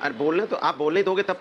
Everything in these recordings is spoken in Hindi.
अरे बोलने तो आप बोलने दोगे तब।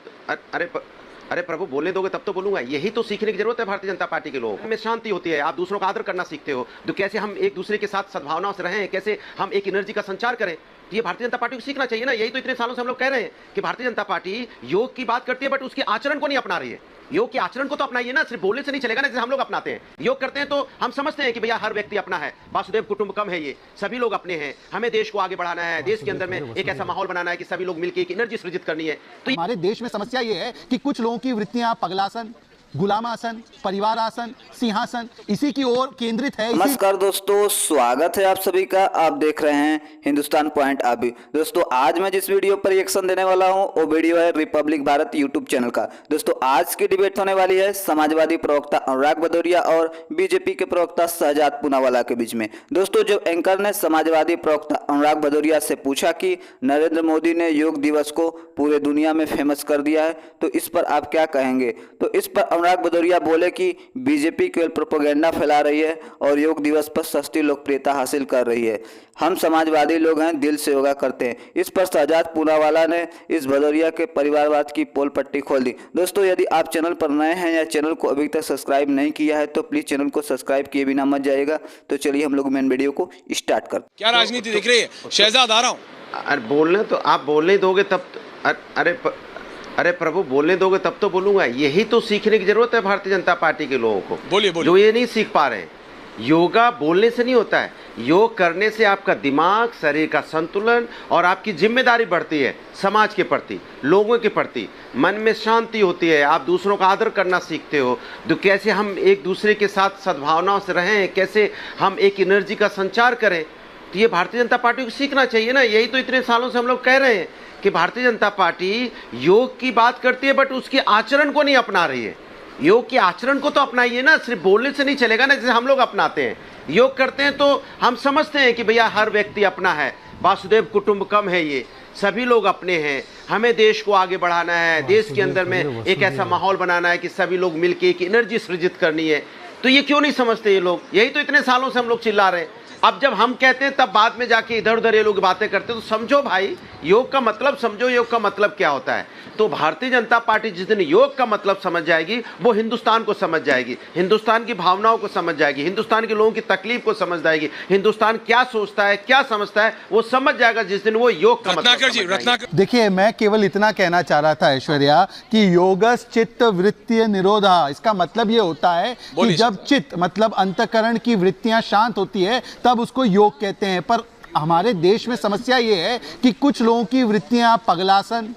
अरे प्रभु, बोलने दोगे तब तो बोलूंगा। यही तो सीखने की जरूरत है भारतीय जनता पार्टी के लोगों में। शांति होती है, आप दूसरों का आदर करना सीखते हो, तो कैसे हम एक दूसरे के साथ सद्भावनाओं से रहें, कैसे हम एक एनर्जी का संचार करें, तो ये भारतीय जनता पार्टी को सीखना चाहिए ना। यही तो इतने सालों से हम लोग कह रहे हैं कि भारतीय जनता पार्टी योग की बात करती है बट उसके आचरण को नहीं अपना रही है। योग के आचरण को तो अपनाइए ना, सिर्फ बोलने से नहीं चलेगा ना। जैसे हम लोग अपनाते हैं, योग करते हैं तो हम समझते हैं कि भैया हर व्यक्ति अपना है, वासुदेव कुटुंबकम है, ये सभी लोग अपने हैं, हमें देश को आगे बढ़ाना है, देश के अंदर में एक ऐसा माहौल बनाना है कि सभी लोग मिलकर एक एनर्जी सृजित करनी है। तो हमारे देश में समस्या ये है कि कुछ लोगों की वृत्तियां पगलासन, गुलामासन, परिवार आसन, सिंहासन इसी की ओर केंद्रित है। नमस्कार दोस्तों, स्वागत है आप सभी का। आप देख रहे हैं हिंदुस्तान पॉइंट अभी। दोस्तों आज मैं जिस वीडियो पर रिएक्शन देने वाला हूं वो वीडियो है रिपब्लिक भारत यूट्यूब चैनल का। दोस्तों आज की डिबेट होने वाली है समाजवादी प्रवक्ता अनुराग भदौरिया और बीजेपी के प्रवक्ता शहजाद पूनावाला के बीच में। दोस्तों जब एंकर ने समाजवादी प्रवक्ता अनुराग भदौरिया से पूछा कि नरेंद्र मोदी ने योग दिवस को पूरे दुनिया में फेमस कर दिया है तो इस पर आप क्या कहेंगे, तो इस पर अनुराग भदौरिया बोले कि बीजेपी केवल प्रोपेगेंडा फैला रही है और योग दिवस पर सस्ती लोकप्रियता हासिल कर रही है। हम समाजवादी लोग हैं, दिल से योगा करते हैं। इस पर शहजाद पूनावाला ने इस भदौरिया के परिवारवाद की पोल पट्टी खोल दी। दोस्तों यदि आप चैनल पर नए हैं या चैनल को अभी तक सब्सक्राइब नहीं किया है तो प्लीज चैनल को सब्सक्राइब किए बिना मत जाइएगा। तो चलिए हम लोग मेन वीडियो को स्टार्ट करते हैं। क्या राजनीति दिख रही है? शहजाद आ रहा हूँ। अरे बोलने तो आप बोलने दोगे तब। अरे प्रभु, बोलने दोगे तब तो बोलूंगा। यही तो सीखने की जरूरत है भारतीय जनता पार्टी के लोगों को। बोलिए जो ये नहीं सीख पा रहे हैं। योगा बोलने से नहीं होता है, योग करने से आपका दिमाग, शरीर का संतुलन और आपकी जिम्मेदारी बढ़ती है समाज के प्रति, लोगों के प्रति। मन में शांति होती है, आप दूसरों का आदर करना सीखते हो, तो कैसे हम एक दूसरे के साथ सद्भावनाओं से रहें, कैसे हम एक एनर्जी का संचार करें, तो ये भारतीय जनता पार्टी को सीखना चाहिए ना। यही तो इतने सालों से हम लोग कह रहे हैं कि भारतीय जनता पार्टी योग की बात करती है बट उसके आचरण को नहीं अपना रही है। योग के आचरण को तो अपनाइए ना, सिर्फ बोलने से नहीं चलेगा ना। जैसे हम लोग अपनाते हैं, योग करते हैं तो हम समझते हैं कि भैया हर व्यक्ति अपना है, वासुदेव कुटुंबकम है, ये सभी लोग अपने हैं, हमें देश को आगे बढ़ाना है, देश के अंदर में एक ऐसा माहौल बनाना है कि सभी लोग मिलकर एक एनर्जी सृजित करनी है। तो ये क्यों नहीं समझते ये लोग? यही तो इतने सालों से हम लोग चिल्ला रहे हैं। अब जब हम कहते हैं तब बाद में जाके इधर उधर ये लोग बातें करते हैं। तो समझो भाई, योग का मतलब समझो, योग का मतलब क्या होता है। तो भारतीय जनता पार्टी जिस दिन योग का मतलब समझ जाएगी वो हिंदुस्तान को समझ जाएगी, हिंदुस्तान की भावनाओं को समझ जाएगी, हिंदुस्तान के लोगों की तकलीफ को समझ जाएगी, हिंदुस्तान क्या सोचता है, क्या समझता है वो समझ जाएगा जिस दिन वो योग का मतलब। देखिए मैं केवल इतना कहना चाह रहा था ऐश्वर्या कि योगस चित्त वृत्ति निरोधा, इसका मतलब ये होता है कि जब चित्त मतलब अंतःकरण की वृत्तियां शांत होती है तब उसको योग कहते हैं। पर हमारे देश में समस्या ये है कि कुछ लोगों की वृत्तियां पगलासन,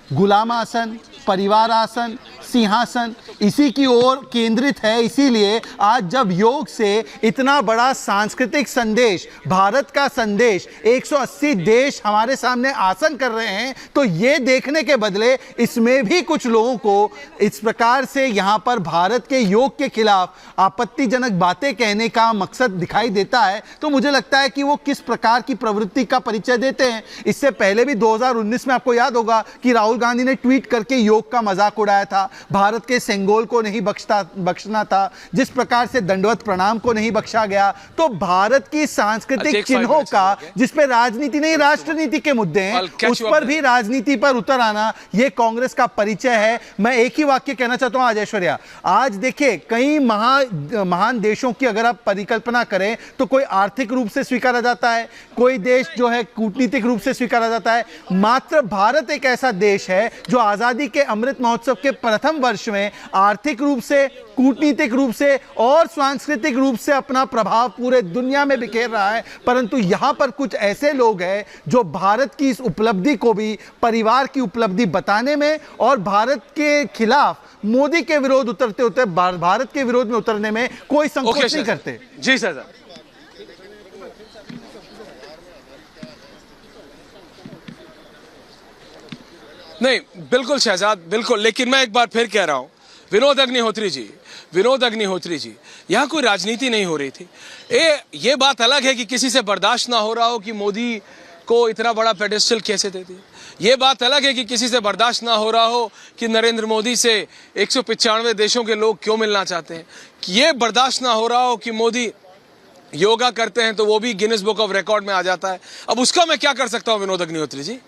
गुलामासन, परिवार आसन, सिंहासन इसी की ओर केंद्रित है। इसीलिए आज जब योग से इतना बड़ा सांस्कृतिक संदेश, भारत का संदेश 180 देश हमारे सामने आसन कर रहे हैं, तो ये देखने के बदले इसमें भी कुछ लोगों को इस प्रकार से यहाँ पर भारत के योग के खिलाफ आपत्तिजनक बातें कहने का मकसद दिखाई देता है। तो मुझे लगता है कि वो किस प्रकार की प्रवृत्ति का परिचय देते हैं। इससे पहले भी 2019 में आपको याद होगा कि राहुल गांधी ने ट्वीट करके योग का मजाक उड़ाया था, भारत के सेंगोल को नहीं बख्शना था, जिस प्रकार से दंडवत प्रणाम को नहीं बख्शा गया। तो भारत की सांस्कृतिक चिन्हों का जिस पे राजनीति नहीं राष्ट्रनीति के मुद्दे हैं उस पर भी राजनीति पर उतर आना, यह कांग्रेस का परिचय है। मैं एक ही वाक्य कहना चाहता हूं आज ऐश्वर्या, आज देखिए कई महान देशों की अगर आप परिकल्पना करें तो कोई आर्थिक रूप से स्वीकारा जाता है, कोई देश जो है कूटनीतिक रूप से स्वीकारा जाता है। मात्र भारत एक ऐसा देश है जो आजादी के अमृत महोत्सव के प्रथम वर्ष में आर्थिक रूप से, कूटनीतिक रूप से और सांस्कृतिक रूप से अपना प्रभाव पूरे दुनिया में बिखेर रहा है। परंतु यहां पर कुछ ऐसे लोग हैं जो भारत की इस उपलब्धि को भी परिवार की उपलब्धि बताने में और भारत के खिलाफ मोदी के विरोध उतरते होते भारत के विरोध में उतरने में कोई संकोच नहीं करते। जी सर। नहीं बिल्कुल शहजाद, बिल्कुल। लेकिन मैं एक बार फिर कह रहा हूं, विनोद अग्निहोत्री जी, यहां कोई राजनीति नहीं हो रही थी। ये बात अलग है कि किसी से बर्दाश्त ना हो रहा हो कि मोदी को इतना बड़ा पेडेस्टल कैसे दे दिया। ये बात अलग है कि किसी से बर्दाश्त ना हो रहा हो कि नरेंद्र मोदी से 195 देशों के लोग क्यों मिलना चाहते हैं। ये बर्दाश्त ना हो रहा हो कि मोदी योगा करते हैं तो वो भी गिनीज बुक ऑफ रिकॉर्ड में आ जाता है। अब उसका मैं क्या कर सकता हूं विनोद अग्निहोत्री जी?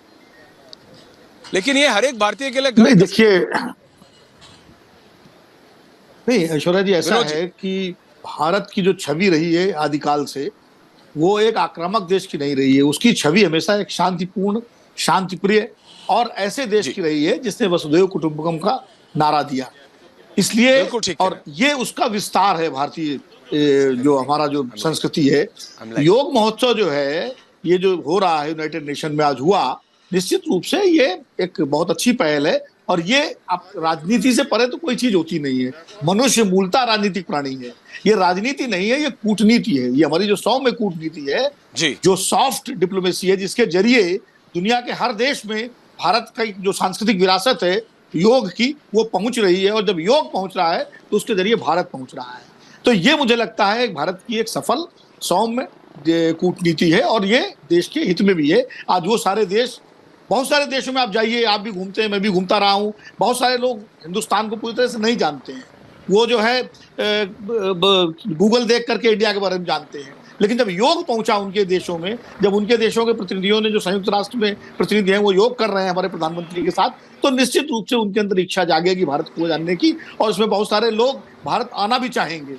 लेकिन ये हर एक भारतीय के लिए नहीं गर्व का देखिए, नहीं ऐश्वर्या जी, ऐसा विनोद जी। है कि भारत की जो छवि रही है आदिकाल से, वो एक आक्रामक देश की नहीं रही है। उसकी छवि हमेशा एक शांतिपूर्ण, शांतिप्रिय और ऐसे देश जी। की रही है जिसने वसुधैव कुटुंबकम का नारा दिया। इसलिए बिल्कुल ठीक कह और रहे ये उसका विस्तार है भारतीय जो हमारा जो संस्कृति है। like- योग महोत्सव जो है, ये जो हो रहा है यूनाइटेड नेशन में आज हुआ, निश्चित रूप से ये एक बहुत अच्छी पहल है। और ये आप राजनीति से परे तो कोई चीज होती नहीं है। मनुष्य मूलतः राजनीतिक प्राणी है। ये राजनीति नहीं है, ये कूटनीति है। ये हमारी जो सौम्य कूटनीति है, जी। जो सॉफ्ट डिप्लोमेसी है, जिसके जरिए दुनिया के हर देश में भारत का जो सांस्कृतिक विरासत है योग की, वो पहुंच रही है। और जब योग पहुंच रहा है तो उसके जरिए भारत पहुंच रहा है। तो ये मुझे लगता है भारत की एक सफल सौम्य कूटनीति है और ये देश के हित में भी है। आज वो सारे देश, बहुत सारे देशों में आप जाइए, आप भी घूमते हैं, मैं भी घूमता रहा हूँ, बहुत सारे लोग हिंदुस्तान को पूरी तरह से नहीं जानते हैं। वो जो है गूगल देख करके इंडिया के बारे में जानते हैं। लेकिन जब योग पहुंचा उनके देशों में, जब उनके देशों के प्रतिनिधियों ने, जो संयुक्त राष्ट्र में प्रतिनिधि हैं, वो योग कर रहे हैं हमारे प्रधानमंत्री के साथ, तो निश्चित रूप से उनके अंदर इच्छा जागेगी भारत को जानने की। और इसमें बहुत सारे लोग भारत आना भी चाहेंगे।